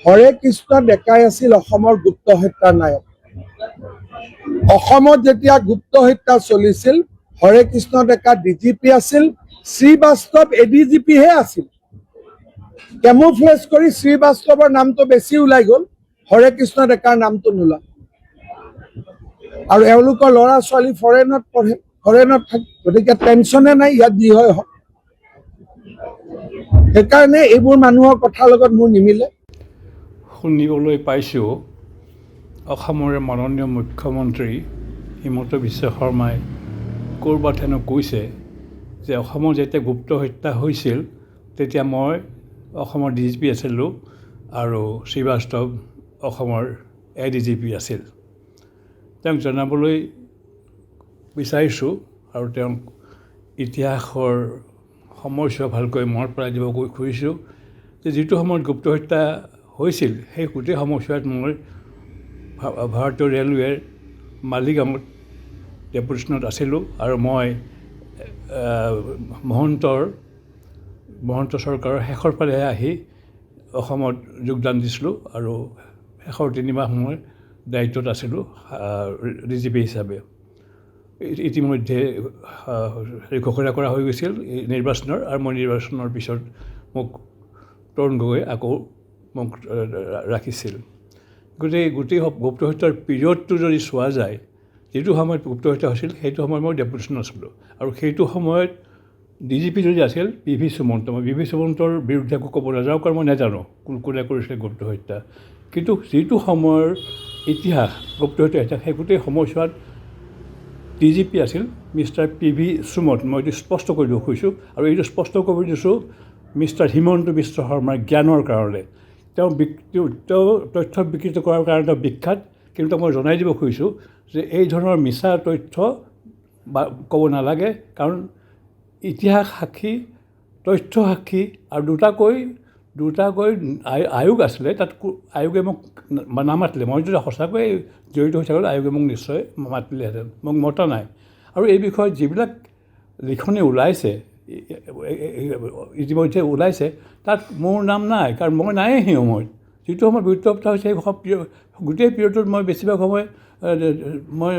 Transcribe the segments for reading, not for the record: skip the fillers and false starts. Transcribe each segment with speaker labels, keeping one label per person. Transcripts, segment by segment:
Speaker 1: হৰে কৃষ্ণ ডেকাই আছিল অসমৰ গুপ্ত হত্যাৰ নায়ক। অসমত যেতিয়া গুপ্ত হত্যা চলিছিল, হৰে কৃষ্ণ ডেকা ডিজিপি আছিল, শ্ৰীবাস্তৱ এডিজিপিহে আছিল। কেমোফ্লেজ কৰি শ্ৰীবাস্তৱৰ নামটো বেছি ওলাই গ'ল, হৰে কৃষ্ণ ডেকাৰ নামটো নোলাল। আৰু এওঁলোকৰ ল'ৰা ছোৱালী ফৰেনত পঢ়ে, ফৰেনত থাকে, গতিকে টেনশ্যনে নাই ইয়াত যি হয় হওক। সেইকাৰণে এইবোৰ মানুহৰ কথাৰ লগত মোৰ নিমিলে।
Speaker 2: শুনিবলৈ পাইছোঁ অসমৰে মাননীয় মুখ্যমন্ত্ৰী হিমন্ত বিশ্ব শৰ্মাই ক'ৰবাত হেনো কৈছে যে অসমত যেতিয়া গুপ্ত হত্যা হৈছিল তেতিয়া মই অসমৰ ডিজিপি আছিলোঁ আৰু শ্ৰীবাস্তৱ অসমৰ এডিজিপি আছিল। তেওঁক জনাবলৈ বিচাৰিছোঁ আৰু তেওঁক ইতিহাসৰ সময়ছোৱা ভালকৈ মনত পেলাই দিব খুজিছোঁ যে যিটো সময়ত গুপ্ত হত্যা হৈছিল সেই গোটেই সময়ছোৱাত মই ভাৰতীয় ৰেলৱেৰ মালিগাঁৱত ডেপুটেশ্যনত আছিলোঁ আৰু মই মহন্ত চৰকাৰৰ শেষৰ ফালেহে আহি অসমত যোগদান দিছিলোঁ আৰু শেষৰ 3 মাহ মই দায়িত্বত আছিলোঁ ডিজিপি হিচাপে। ইতিমধ্যে ঘোষণা কৰা হৈ গৈছিল নিৰ্বাচনৰ, আৰু মই নিৰ্বাচনৰ পিছত মোক তৰুণ গগৈয়ে আকৌ মোক ৰাখিছিল। গোটেই গুপ্ত হত্যাৰ পিৰিয়ডটো যদি চোৱা যায়, যিটো সময়ত গুপ্ত হত্যা হৈছিল সেইটো সময়ত মই ডেপুটেশ্যনত আছিলোঁ আৰু সেইটো সময়ত ডিজিপি যদি আছিল PV সুমন্ত। মই PV সুমন্তৰ বিৰুদ্ধে একো ক'ব নাযাওঁ, কাৰণ মই নাজানো কোনে কৰিছিলে গুপ্ত হত্যা। কিন্তু যিটো সময়ৰ ইতিহাস গুপ্ত হত্যা সেই গোটেই সময়ছোৱাত ডিজিপি আছিল মিষ্টাৰ PV সুমন্ত। মই এইটো স্পষ্ট কৰি দিব খুজিছোঁ আৰু এইটো স্পষ্ট কৰি দিছোঁ মিষ্টাৰ হিমন্ত বিশ্ব শৰ্মাৰ জ্ঞানৰ কাৰণে। তেওঁ তথ্য বিকৃত কৰাৰ কাৰণে তেওঁ বিখ্যাত, কিন্তু মই জনাই দিব খুজিছোঁ যে এই ধৰণৰ মিছা তথ্য ক'ব নালাগে, কাৰণ ইতিহাস সাক্ষী, তথ্য সাক্ষী আৰু দুটাকৈ আয়োগ আছিলে। তাত আয়োগে মোক নামাতিলে। মই যদি সঁচাকৈ জড়িত হৈ থাকিলে আয়োগে মোক নিশ্চয় মাতিলেহেঁতেন, মোক মতা নাই। আৰু এই বিষয়ত যিবিলাক লিখনি ওলাইছে, ইতিমধ্যে ওলাইছে, তাত মোৰ নাম নাই, কাৰণ মই নায়েই সেই সময়ত। যিটো সময়ত গুপ্ত হত্যা হৈছে সেই গোটেই পিৰিয়ডটোত মই বেছিভাগ সময় মই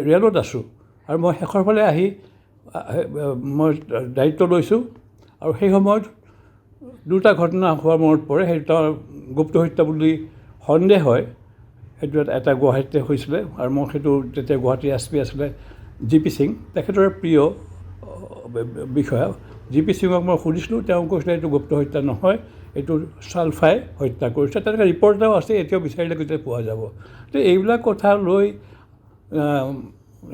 Speaker 2: ৰেলত আছোঁ আৰু মই শেষৰ ফালে আহি মই দায়িত্ব লৈছোঁ। আৰু সেই সময়ত 2টা ঘটনা হোৱাৰ মনত পৰে। সেইটো গুপ্ত হত্যা বুলি সন্দেহ হয়। সেইটো এটা গুৱাহাটীতে হৈছিলে আৰু মোৰ সেইটো তেতিয়া গুৱাহাটী SP আছিলে GP সিং, তেখেতৰ প্ৰিয় বিষয়া। GP সিঙক মই সুধিছিলোঁ, তেওঁ কৈছিলে এইটো গুপ্ত হত্যা নহয়, এইটো চালফাই হত্যা কৰিছে। তেনেকৈ ৰিপৰ্ট এটাও আছে, এতিয়াও বিচাৰিলে গোটেই পোৱা যাব। তো এইবিলাক কথা লৈ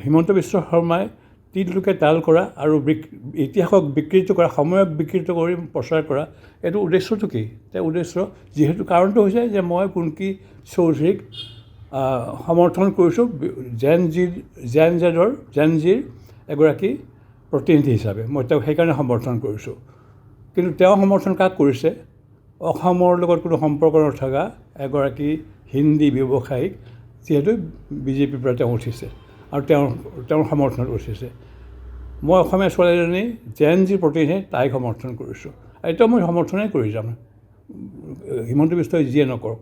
Speaker 2: হিমন্ত বিশ্ব শৰ্মাই তিললোকে তাল কৰা আৰু ইতিহাসক বিকৃত কৰা, সময়ক বিকৃত কৰি প্ৰচাৰ কৰা, এইটো উদ্দেশ্যটো কি? তেওঁ উদ্দেশ্য যিহেতু কাৰণটো হৈছে যে মই কুন্কি চৌধুৰীক সমৰ্থন কৰিছোঁ জেনজিৰ এগৰাকী প্ৰতিনিধি হিচাপে। মই তেওঁক সেইকাৰণে সমৰ্থন কৰিছোঁ। কিন্তু তেওঁ সমৰ্থন কাক কৰিছে? অসমৰ লগত কোনো সম্পৰ্ক নথকা এগৰাকী হিন্দী ব্যৱসায়িক, যিহেতু বিজেপিৰ পৰা তেওঁ উঠিছে আৰু তেওঁৰ সমৰ্থনত উঠিছে। মই অসমীয়া ছোৱালীজনী জেনজিৰ প্ৰতিনিধি, তাইক সমৰ্থন কৰিছোঁ। এতিয়া মই সমৰ্থনেই কৰি যাম, হিমন্ত বিশ্বই যিয়ে নকৰক।